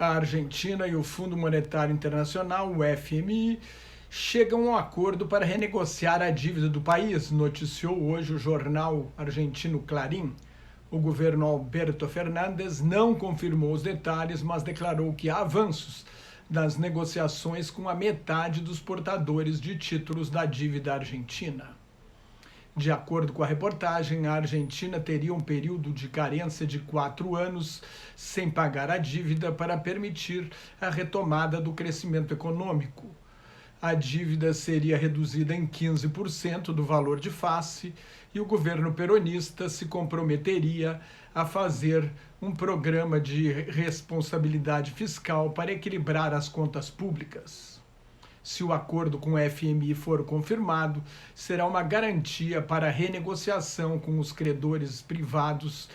A Argentina e o Fundo Monetário Internacional, o FMI, chegam a um acordo para renegociar a dívida do país, noticiou hoje o jornal argentino Clarín. O governo Alberto Fernandes não confirmou os detalhes, mas declarou que há avanços nas negociações com a metade dos portadores de títulos da dívida argentina. De acordo com a reportagem, a Argentina teria um período de carência de 4 anos sem pagar a dívida para permitir a retomada do crescimento econômico. A dívida seria reduzida em 15% do valor de face e o governo peronista se comprometeria a fazer um programa de responsabilidade fiscal para equilibrar as contas públicas. Se o acordo com o FMI for confirmado, será uma garantia para a renegociação com os credores privados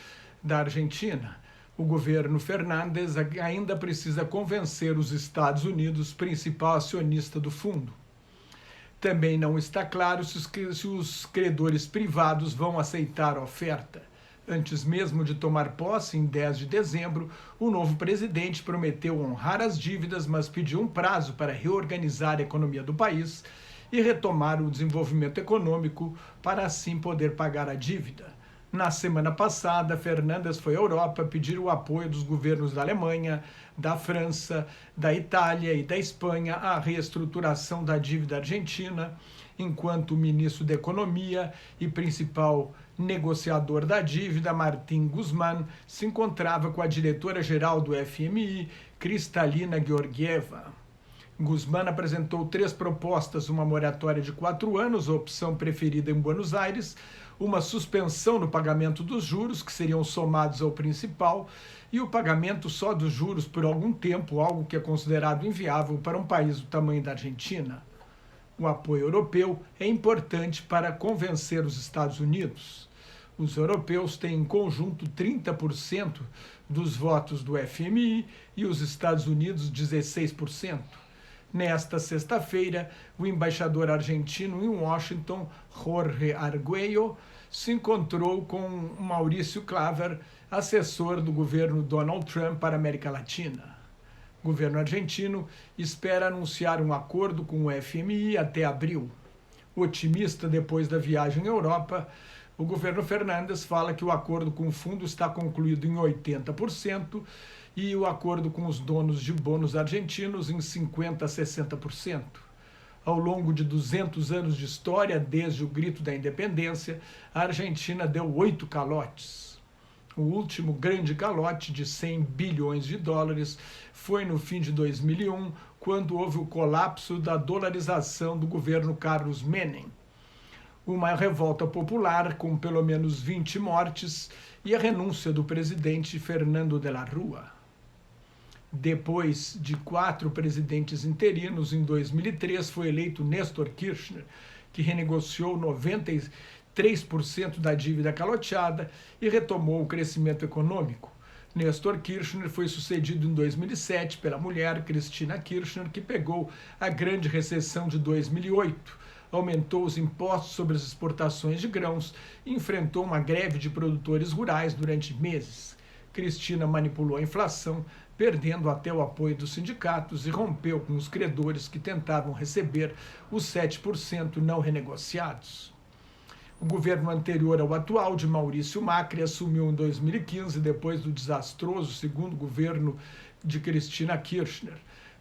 da Argentina. O governo Fernandes ainda precisa convencer os Estados Unidos, principal acionista do fundo. Também não está claro se os credores privados vão aceitar a oferta. Antes mesmo de tomar posse, em 10 de dezembro, o novo presidente prometeu honrar as dívidas, mas pediu um prazo para reorganizar a economia do país e retomar o desenvolvimento econômico para assim poder pagar a dívida. Na semana passada, Fernandes foi à Europa pedir o apoio dos governos da Alemanha, da França, da Itália e da Espanha à reestruturação da dívida argentina, enquanto o ministro da Economia e principal negociador da dívida, Martin Guzmán, se encontrava com a diretora-geral do FMI, Kristalina Georgieva. Guzmán apresentou 3 propostas: uma moratória de 4 anos, a opção preferida em Buenos Aires, uma suspensão no pagamento dos juros, que seriam somados ao principal, e o pagamento só dos juros por algum tempo, algo que é considerado inviável para um país do tamanho da Argentina. O apoio europeu é importante para convencer os Estados Unidos. Os europeus têm em conjunto 30% dos votos do FMI e os Estados Unidos 16%. Nesta sexta-feira, o embaixador argentino em Washington, Jorge Argüello, se encontrou com Maurício Klaver, assessor do governo Donald Trump para a América Latina. O governo argentino espera anunciar um acordo com o FMI até abril. Otimista depois da viagem à Europa, o governo Fernandes fala que o acordo com o fundo está concluído em 80% e o acordo com os donos de bônus argentinos em 50% a 60%. Ao longo de 200 anos de história, desde o grito da independência, a Argentina deu 8 calotes. O último grande calote, de 100 bilhões de dólares, foi no fim de 2001, quando houve o colapso da dolarização do governo Carlos Menem. Uma revolta popular com pelo menos 20 mortes e a renúncia do presidente Fernando de la Rúa. Depois de 4 presidentes interinos, em 2003 foi eleito Néstor Kirchner, que renegociou 93% da dívida caloteada e retomou o crescimento econômico. Néstor Kirchner foi sucedido em 2007 pela mulher Cristina Kirchner, que pegou a grande recessão de 2008, aumentou os impostos sobre as exportações de grãos e enfrentou uma greve de produtores rurais durante meses. Cristina manipulou a inflação, perdendo até o apoio dos sindicatos, e rompeu com os credores que tentavam receber os 7% não renegociados. O governo anterior ao atual, de Maurício Macri, assumiu em 2015, depois do desastroso segundo governo de Cristina Kirchner.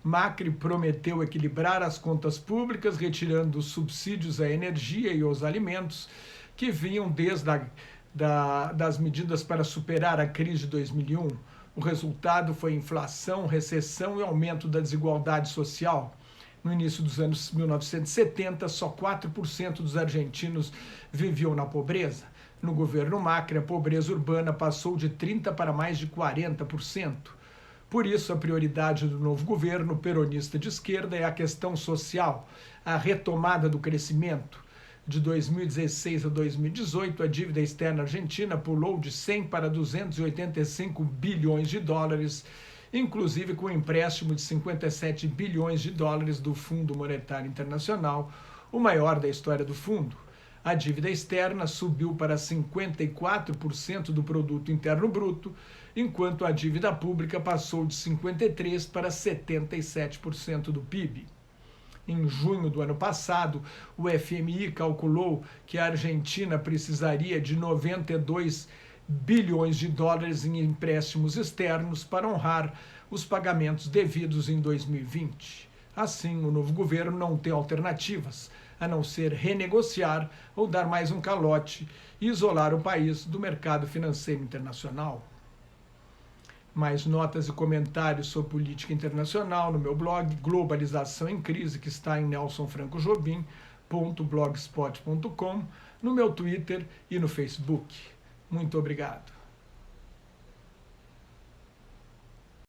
Macri prometeu equilibrar as contas públicas, retirando os subsídios à energia e aos alimentos, que vinham desde das medidas para superar a crise de 2001. O resultado foi inflação, recessão e aumento da desigualdade social. No início dos anos 1970, só 4% dos argentinos viviam na pobreza. No governo Macri, a pobreza urbana passou de 30% para mais de 40%. Por isso, a prioridade do novo governo peronista de esquerda é a questão social, a retomada do crescimento. De 2016 a 2018, a dívida externa argentina pulou de 100 para 285 bilhões de dólares, inclusive com o empréstimo de 57 bilhões de dólares do Fundo Monetário Internacional, o maior da história do fundo. A dívida externa subiu para 54% do produto interno bruto, enquanto a dívida pública passou de 53% para 77% do PIB. Em junho do ano passado, o FMI calculou que a Argentina precisaria de 92 bilhões de dólares em empréstimos externos para honrar os pagamentos devidos em 2020. Assim, o novo governo não tem alternativas a não ser renegociar ou dar mais um calote e isolar o país do mercado financeiro internacional. Mais notas e comentários sobre política internacional no meu blog Globalização em Crise, que está em nelsonfrancojobim.blogspot.com, no meu Twitter e no Facebook. Muito obrigado.